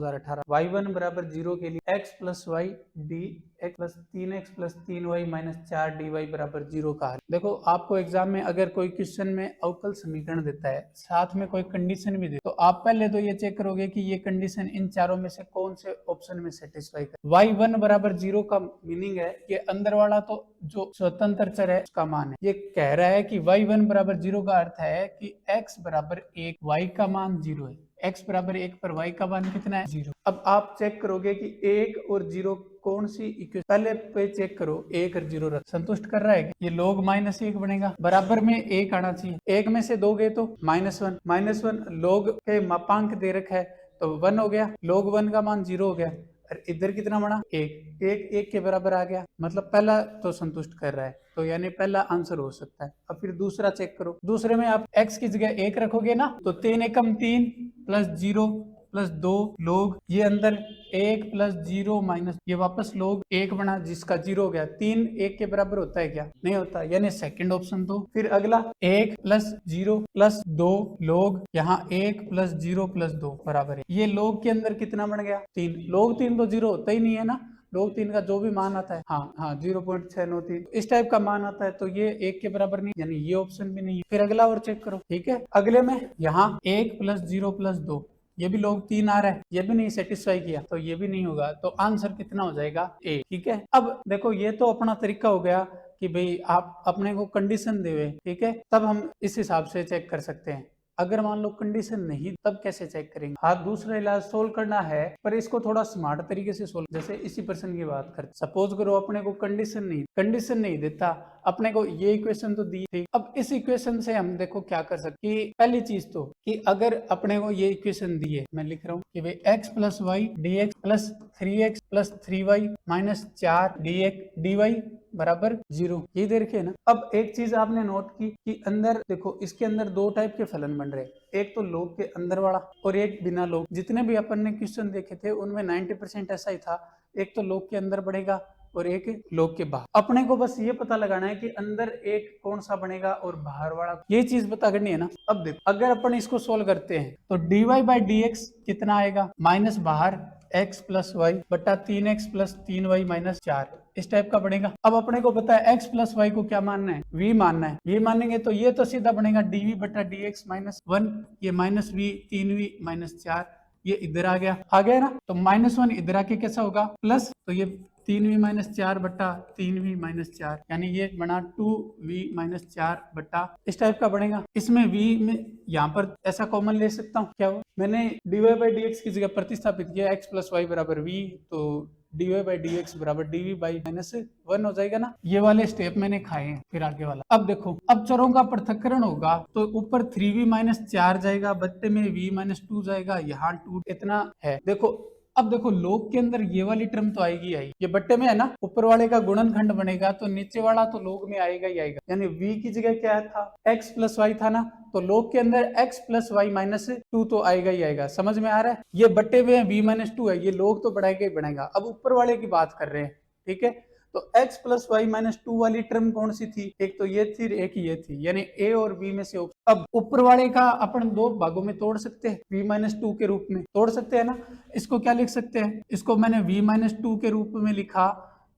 2018 y1 बराबर 0 के लिए x plus y d x plus 3x plus 3y minus 4dy बराबर 0 का हल। देखो आपको एग्जाम में अगर कोई क्वेश्चन में अवकल समीकरण देता है साथ में कोई कंडीशन भी दे तो आप पहले तो ये चेक करोगे कि ये कंडीशन इन चारों में से कौन से ऑप्शन में सेटिस्फाई कर। y1 बराबर 0 का मीनिंग है कि अंदर वाला तो जो स्वतंत्र चर है उसका मान है। ये कह रहा है कि y1 बराबर 0 का अर्थ है कि x बराबर 1 y का मान 0 है। x बराबर 1 पर y का मान कितना है 0। अब आप चेक करोगे कि 1 और 0 कौन सी इक्वेशन, पहले पे चेक करो 1 और 0 रख संतुष्ट कर रहा है। ये log -1 बनेगा, बराबर में 1 आना चाहिए। 1 में से दोगे तो -1 log के मापांक दे रखा है तो 1 हो गया, log 1 का मान 0 हो गया। और इधर कितना बना 1 के बराबर आ गया, मतलब पहला तो संतुष्ट कर रहा है, तो यानी पहला आंसर हो सकता है। अब फिर दूसरा चेक करो, दूसरे में आप x की जगह 1 रखोगे ना तो 3 एकम 3 प्लस 0 प्लस 2 लोग ये अंदर 1 प्लस 0 माइनस ये वापस लोग 1 बना जिसका 0 हो गया। 3 1 के बराबर होता है क्या, नहीं होता, यानी सेकंड ऑप्शन। तो फिर अगला 1 प्लस 0 प्लस 2 लोग यहाँ 1 प्लस 0 प्लस 2 बराबर है। ये लोग के अंदर कितना बन गया 3, लोग 3 तो 0 होता ही नहीं है ना, log 3 का जो भी मान आता है हाँ 0.693 इस टाइप का मान आता है, तो ये 1 के बराबर नहीं, यानी ये ऑप्शन भी नहीं है। फिर अगला और चेक करो, ठीक है। अगले में यहाँ 1 प्लस 0 प्लस 2 ये भी log 3 आ रहा है, ये भी नहीं सेटिस्फाई किया तो ये भी नहीं होगा, तो आंसर कितना हो जाएगा A, ठीक है। अब देखो ये तो अपना तरीका हो गया कि भाई आप अपने को कंडीशन देवे, ठीक है, तब हम इस हिसाब से चेक कर सकते हैं। अगर मान लो कंडीशन नहीं तब कैसे चेक करेंगे। हाँ दूसरा इलाज सोल्व करना है पर इसको थोड़ा स्मार्ट तरीके से सोल्व, जैसे इसी पर्सन की बात करते, सपोज करो अपने को कंडीशन नहीं देता, अपने को ये इक्वेशन तो दी थी। अब इस इक्वेशन से हम देखो क्या कर सकते कि पहली चीज तो कि अगर अपने को ये इक्वेशन दी है, मैं लिख रहा हूँ कि भाई x plus y d x plus 3x plus 3y minus 4 dy बराबर 0, ये दे रखे है ना। अब एक चीज आपने नोट की कि अंदर देखो इसके अंदर दो टाइप के फलन बन रहे, एक तो log के अंदर वाला और एक बिना log। जितने भी अपन ने क्वेश्चन देखे थे उनमें 90% ऐसा ही था, एक तो log के अंदर बढ़ेगा और एक log के बाहर। अपने को बस ये पता लगाना है कि अंदर एक कौन सा बनेगा और बाहर वाला, ये चीज पता करनी है ना। अब देखो अगर अपन इसको सोल्व करते हैं तो dy बाई डी एक्स कितना आएगा, माइनस बाहर x प्लस वाई बटा 3x प्लस 3y माइनस 4, इस टाइप का बनेगा। अब अपने को पता है x प्लस वाई को क्या मानना है, v मानना है। v मानेंगे तो ये तो सीधा बनेगा dv बटा dx माइनस 1, ये माइनस v 3v माइनस 4, ये इधर आ गया ना, तो -1 इधर आके कैसा होगा प्लस, तो ये 3v माइनस 4 बटा 3v माइनस 4, यानी ये बना 2v माइनस 4 बटा, इस टाइप का बनेगा। इसमें v में यहाँ पर ऐसा कॉमन ले सकता हूँ, क्या हो, मैंने dy बाई डी एक्स की जगह प्रतिस्थापित किया x प्लस वाई बराबर v, तो dy बाई डी एक्स बराबर dv बाई माइनस 1 हो जाएगा ना। ये वाले स्टेप मैंने खाए हैं। फिर आगे वाला अब देखो, अब चरों का पृथक्करण होगा तो ऊपर 3v माइनस 4 जाएगा, बट्टे में v माइनस 2 जाएगा, यहाँ 2 इतना है। देखो अब देखो log के अंदर ये वाली टर्म तो आएगी ये बट्टे में है ना, ऊपर वाले का गुणनखंड बनेगा तो नीचे वाला तो log में आएगा ही आएगा, यानी v की जगह क्या था x प्लस वाई था ना, तो log के अंदर x प्लस वाई माइनस 2 तो आएगा ही आएगा। समझ में आ रहा है, ये बट्टे में v माइनस 2 है, ये log तो बढ़ाएगा ही बढ़ेगा। अब ऊपर वाले की बात कर रहे हैं, ठीक है, तो x प्लस वाई माइनस 2 वाली टर्म कौन सी थी, एक तो ये थी एक ये थी, यानी a और b में से। अब ऊपर वाले का अपन दो भागों में तोड़ सकते हैं, v माइनस 2 के रूप में तोड़ सकते हैं ना। इसको क्या लिख सकते हैं, इसको मैंने v माइनस 2 के रूप में लिखा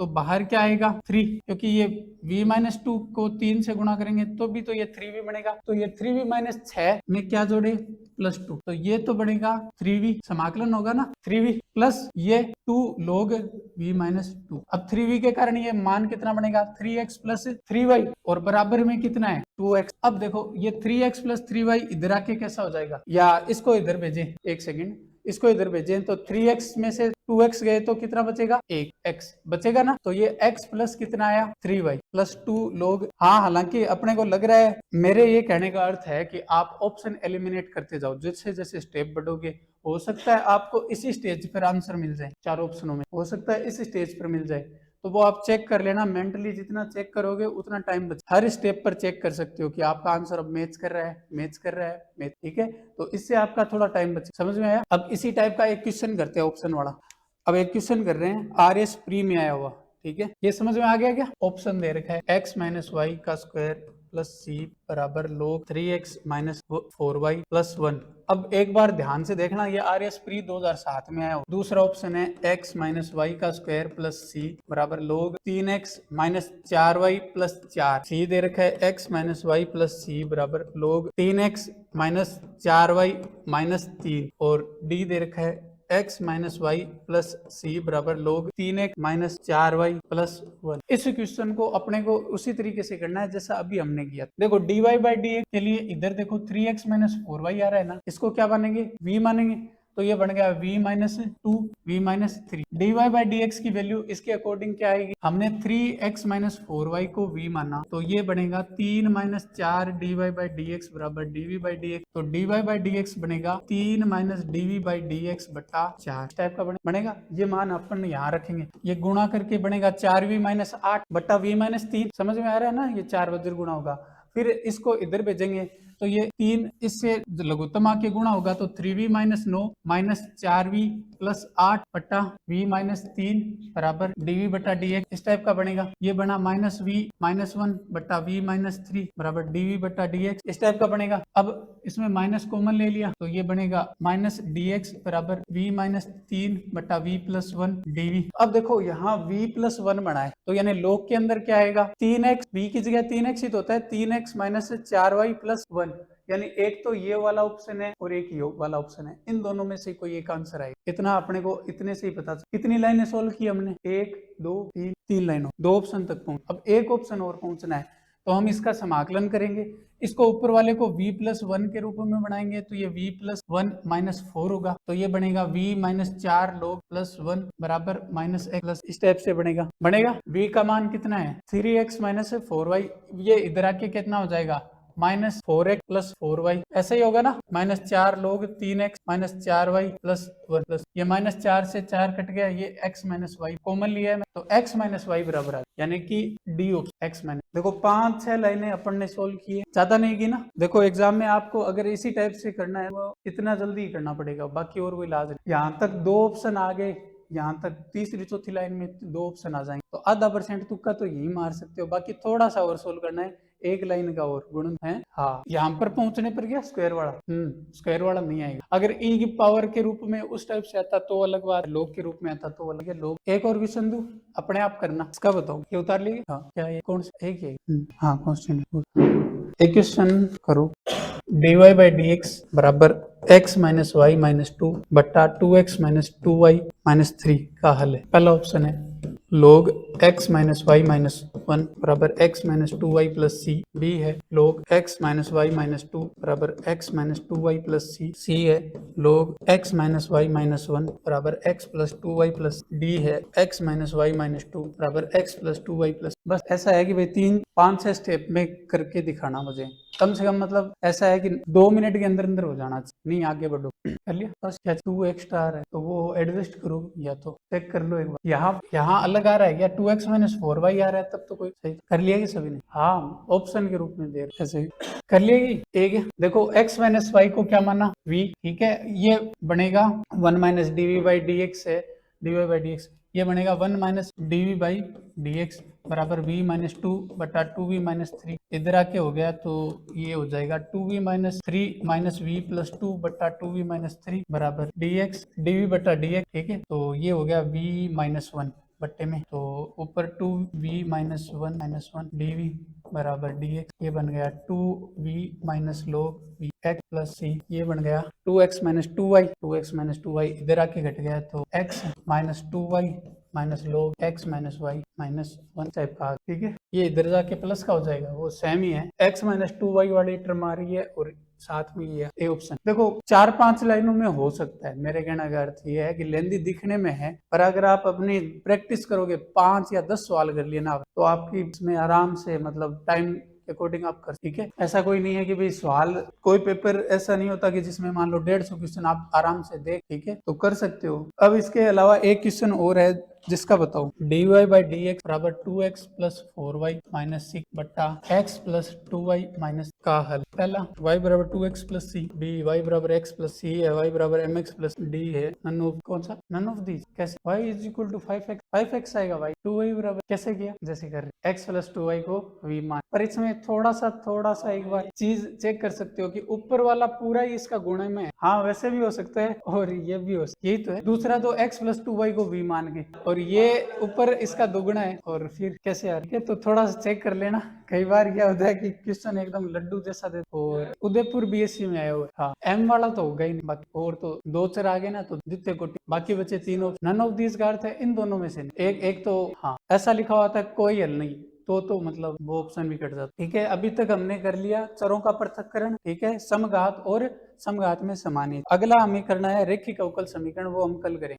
तो बाहर क्या आएगा 3, क्योंकि ये v माइनस 2 को 3 से गुणा करेंगे तो भी तो ये 3v बनेगा, तो ये 3v माइनस 6 में क्या जोड़े प्लस 2, तो ये तो बनेगा 3v, समाकलन होगा ना 3v प्लस ये 2 log v माइनस 2। अब 3v के कारण ये मान कितना बनेगा 3x प्लस 3y और बराबर में कितना है 2x। अब देखो ये 3x प्लस 3y इधर आके कैसा हो जाएगा, या इसको इधर भेजें, एक सेकेंड, इसको इधर भेजें तो 3x में से 2x गए तो कितना बचेगा 1x बचेगा ना, तो ये x प्लस कितना आया 3y प्लस 2 log। हाँ हालांकि अपने को लग रहा है, मेरे ये कहने का अर्थ है कि आप ऑप्शन एलिमिनेट करते जाओ, जैसे जैसे स्टेप बढ़ोगे हो सकता है आपको इसी स्टेज पर आंसर मिल जाए, चार ऑप्शनों में हो सकता है इस स्टेज पर मिल जाए, तो वो आप चेक कर लेना। मेंटली जितना चेक करोगे उतना टाइम बचे, हर स्टेप पर चेक कर सकते हो कि आपका आंसर अब मैच कर रहा है मैच, ठीक है, तो इससे आपका थोड़ा टाइम बचे। समझ में आया। अब इसी टाइप का एक क्वेश्चन करते हैं ऑप्शन वाला। अब एक क्वेश्चन कर रहे हैं आर एस प्री में आया हुआ, ठीक है, ये समझ में आ गया क्या। ऑप्शन दे रखा है x माइनस वाई का स्क्वायर प्लस सी बराबर log 3x minus 4y plus 1। अब एक बार ध्यान से देखना, ये आर्यस प्री 2007 में आया। दूसरा ऑप्शन है x माइनस वाई का स्क्वायर प्लस सी बराबर log 3x minus 4y plus 4। सी दे रखा है x माइनस वाई प्लस सी बराबर log 3x minus 4y minus 3 और डी दे रखा है x माइनस वाई प्लस सी बराबर log 3x minus 4y plus 1। इस क्वेश्चन को अपने को उसी तरीके से करना है जैसा अभी हमने किया। देखो dy बाई dx के लिए इधर देखो 3x माइनस 4y आ रहा है ना, इसको क्या मानेंगे v मानेंगे, तो ये बन गया v minus 2 v minus 3। dy by dx की वैल्यू इसके अकॉर्डिंग क्या आएगी, हमने 3x माइनस 4y को v माना तो ये बनेगा 3 माइनस 4 dy बाई dx बराबर dv बाई dx। तो dy बाई dx बनेगा 3 माइनस dv बाई dx बटा 4 टाइप का बनेगा। ये मान अपन यहाँ रखेंगे, ये गुणा करके बनेगा 4v माइनस 8 बटा v माइनस 3। समझ में आ रहा है ना, ये 4 वज्र गुणा होगा। फिर इसको इधर भेजेंगे तो ये 3 इससे लघुत्तम आके गुणा होगा तो 3v minus 9 minus 4v plus 8 बटा v माइनस 3 बराबर dv बटा dx। इस टाइप का बनेगा। ये बना माइनस v माइनस 1 बटा v माइनस 3 बराबर dv बटा dx। इस टाइप का बनेगा। अब इसमें माइनस कॉमन ले लिया तो ये बनेगा माइनस dx बराबर v माइनस 3 बटा v प्लस 1 dv। अब देखो यहाँ v प्लस 1 बना है तो यानी log के अंदर क्या आएगा 3x, v की जगह 3x ही तो होता है, 3x माइनस 4y प्लस 1। यानी एक तो ये वाला ऑप्शन है और एक ये वाला ऑप्शन है, इन दोनों में से कोई एक आंसर आएगा। इतना अपने को इतने से ही पता चला। कितनी लाइनें सोल्व की हमने, 1 2 3 3 लाइनों, 2 ऑप्शन तक पहुंच। अब एक ऑप्शन और पहुंचना है तो हम इसका समाकलन करेंगे। इसको ऊपर वाले को v प्लस 1 के रूप में बनाएंगे तो ये v प्लस 1 माइनस 4 होगा तो ये बनेगा v माइनस 4 log प्लस 1 बराबर माइनस x प्लस। इस टाइप से बनेगा v का मान कितना है 3x माइनस 4y। ये इधर आके कितना हो जाएगा माइनस 4x प्लस 4y। ऐसा ही होगा ना, minus 4 log 3x minus 4y plus 1 plus ये माइनस 4 से 4 कट गया, ये x माइनस वाई कॉमन लिया है तो x माइनस वाई बराबर आ यानी कि डी ऑप्शन x माइनस। देखो 5-6 लाइनें अपन ने सोल्व की है, ज्यादा नहीं की ना। देखो एग्जाम में आपको अगर इसी टाइप से करना है वो इतना जल्दी ही करना पड़ेगा, बाकी और कोई इलाज नहीं। यहाँ तक 2 ऑप्शन आ गए, यहाँ तक तीसरी चौथी लाइन में 2 ऑप्शन आ जाएंगे तो आधा % तुक्का तो यही मार सकते हो, बाकी थोड़ा सा और सोल्व करना है, एक लाइन का और गुणन है। हाँ यहाँ पर पहुंचने पर गया स्क्वायर वाला, स्क्वायर वाला नहीं आएगा। अगर e की पावर के रूप में उस टाइप से आता तो अलग बात, लोग के रूप में आता तो अलग है। लोग एक और क्वेश्चन दूं अपने आप करना, इसका बताओ ये उतार लीजिए। हाँ क्या ये कौन सा एक है? हाँ कॉन्स्टेंट। एक क्वेश्चन करो dy बाई dx बराबर x माइनस वाई माइनस 2 बट्टा 2x माइनस 2y माइनस 3 का हल है। पहला ऑप्शन है log x minus y minus 1 बराबर x minus 2y plus c. B है log x minus y minus 2 बराबर x minus 2y plus c. C है log x minus y minus 1 बराबर x plus 2y plus. D है x minus y minus 2 बराबर x plus 2y plus. बस ऐसा है कि भाई 3-5 स्टेप में करके दिखाना मुझे, कम से कम मतलब ऐसा है कि 2 मिनट के अंदर अंदर हो जाना चाहिए, नहीं आगे बढ़ो। कर लिया बस। क्या 2 एक्स्ट्रा आ रहा है तो वो एडजस्ट करो या तो चेक कर लो एक बार। यहाँ अलग आ रहा है क्या 2x माइनस 4y आ रहा है तब तो कोई सही कर लिया कि सभी ने। हाँ ऑप्शन के रूप में दे ऐसे ही कर लिया कि एक है। देखो x माइनस वाई को क्या माना v, ठीक है। ये बनेगा 1 माइनस dv बाई dx है, dy बाई dx ये बनेगा 1 माइनस dv बाई dx बराबर v माइनस 2 बटा 2v माइनस 3। इधर आके हो गया तो ये हो जाएगा 2v minus 3 minus v plus 2 बटा 2v माइनस 3 बराबर dx dv बटा dx, ठीक है। तो ये हो गया v माइनस 1 बट्टे में तो ऊपर 2v माइनस 1 dv बराबर dx। ये बन गया 2v minus log v x plus c। ये बन गया 2x माइनस 2y इधर आके घट गया तो x minus 2y minus log x minus y minus 1 type का, ठीक है। ये इधर जाके प्लस का हो जाएगा, वो सेम ही है। x माइनस 2y वाली टर्म आ रही है और साथ में ये ए ऑप्शन। देखो 4-5 लाइनों में हो सकता है, मेरे कहने का अर्थ ये है कि लेंदी दिखने में है, पर अगर आप अपनी प्रैक्टिस करोगे 5 या 10 सवाल कर लिए ना तो आपकी इसमें आराम से मतलब टाइम अकॉर्डिंग आप कर, ठीक है। ऐसा कोई नहीं है कि भाई सवाल, कोई पेपर ऐसा नहीं होता कि जिसमें मान लो 150 क्वेश्चन आप आराम से देख, ठीक है, तो कर सकते हो। अब इसके अलावा एक क्वेश्चन और है जिसका बताओ dy बाई डी एक्स बराबर 2x प्लस 4y माइनस 6 बट्टा x प्लस 2y माइनस का हल। पहला y बराबर 2x plus c, b y बराबर x प्लस सी है, y बराबर mx प्लस d है, नन ऑफ कौन सा, नन ऑफ दीज। कैसे y is equal to 5x, 5x आएगा भाई, 2y बराबर कैसे किया, जैसे कर रहे x प्लस 2y को v मान। पर इसमें थोड़ा सा एक बार चीज चेक कर सकते हो कि ऊपर वाला पूरा ही इसका गुणा में है। हाँ वैसे भी हो सकता है और ये भी हो सकता है, यही तो है। दूसरा तो x प्लस 2y को v मान के, और ये ऊपर इसका दोगुना है, और फिर कैसे आ रही है, तो थोड़ा सा चेक कर लेना। कई बार क्या होता है कि क्वेश्चन एकदम लड्डू जैसा दे। और उदयपुर बीएससी में आया हुआ है। हाँ एम वाला तो होगा ही नहीं, बाकी और तो दो चर आ गए ना, तो द्वितीय कोटि, बाकी बचे तीनों। नन ऑफ दिस का अर्थ है इन दोनों में से एक तो हाँ ऐसा लिखा हुआ था कोई हल नहीं, तो मतलब वो ऑप्शन भी कट जाता। ठीक है, अभी तक हमने कर लिया चरों का पृथक्करण, ठीक है, समघात और समघात में समानी। अगला हमें करना है रैखिक अवकल समीकरण, वो हम कल करेंगे।